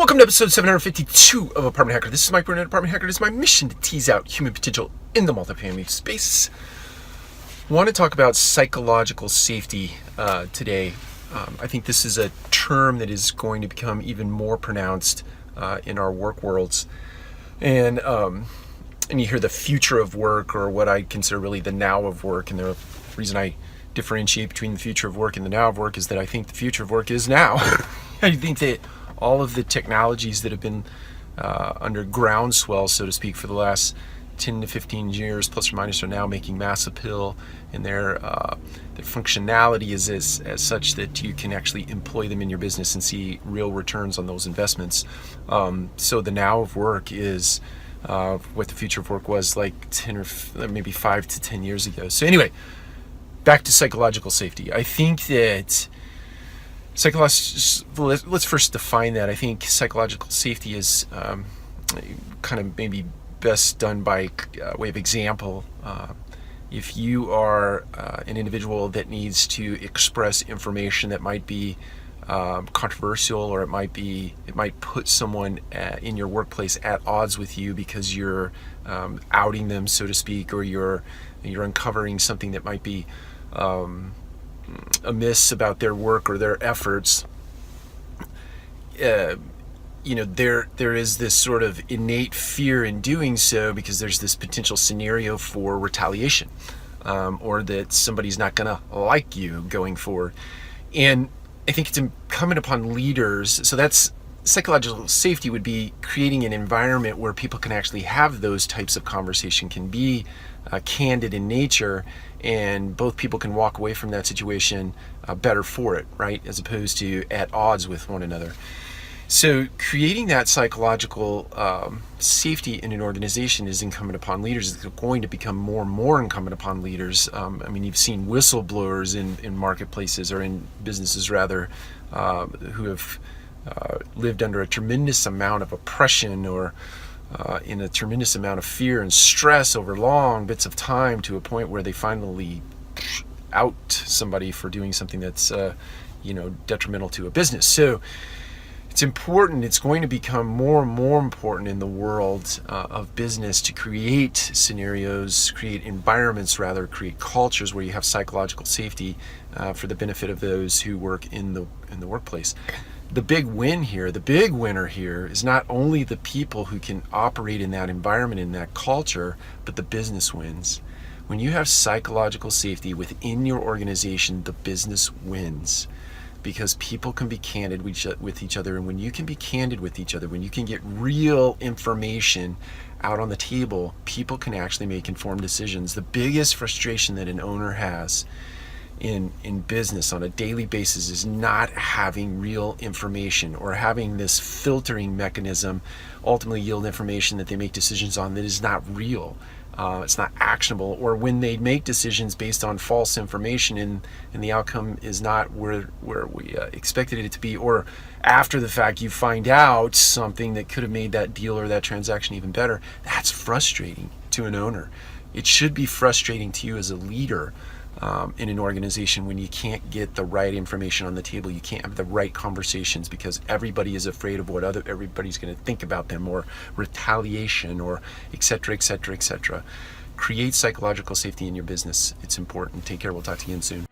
Welcome to episode 752 of Apartment Hacker. This is Mike Burnett, Apartment Hacker. It is my mission to tease out human potential in the multifamily space. I want to talk about psychological safety today. I think this is a term that is going to become even more pronounced in our work worlds. And you hear the future of work, or what I consider really the now of work. And the reason I differentiate between the future of work and the now of work is that I think the future of work is now. I think that all of the technologies that have been under groundswell, so to speak, for the last 10 to 15 years, plus or minus, are now making mass appeal, and their functionality is as such that you can actually employ them in your business and see real returns on those investments. So the now of work is what the future of work was like 10 or maybe 5 to 10 years ago. So anyway, back to psychological safety. I think that let's first define that. I think psychological safety is kind of maybe best done by way of example. If you are an individual that needs to express information that might be controversial, or it might put someone in your workplace at odds with you because you're outing them, so to speak, or you're uncovering something that might be amiss about their work or their efforts, there is this sort of innate fear in doing so, because there's this potential scenario for retaliation, or that somebody's not going to like you going forward. And I think it's incumbent upon leaders. So that's psychological safety, would be creating an environment where people can actually have those types of conversation, can be candid in nature, and both people can walk away from that situation better for it, right? As opposed to at odds with one another. So creating that psychological safety in an organization is incumbent upon leaders. It's going to become more and more incumbent upon leaders. You've seen whistleblowers in marketplaces, or in businesses rather, who have lived under a tremendous amount of oppression, or in a tremendous amount of fear and stress over long bits of time, to a point where they finally out somebody for doing something that's detrimental to a business. So it's important. It's going to become more and more important in the world of business to create scenarios, create environments, rather, create cultures where you have psychological safety for the benefit of those who work in the workplace. The big winner here is not only the people who can operate in that environment, in that culture, but the business wins. When you have psychological safety within your organization, the business wins, because people can be candid with each other. And when you can be candid with each other, when you can get real information out on the table, people can actually make informed decisions. The biggest frustration that an owner has in business on a daily basis is not having real information, or having this filtering mechanism ultimately yield information that they make decisions on that is not real. It's not actionable, or when they make decisions based on false information and the outcome is not where we expected it to be, or after the fact you find out something that could have made that deal or that transaction even better. That's frustrating to an owner. It should be frustrating to you as a leader in an organization when you can't get the right information on the table. You can't have the right conversations because everybody is afraid of what everybody's going to think about them, or retaliation, or et cetera, et cetera, et cetera. Create psychological safety in your business. It's important. Take care. We'll talk to you again soon.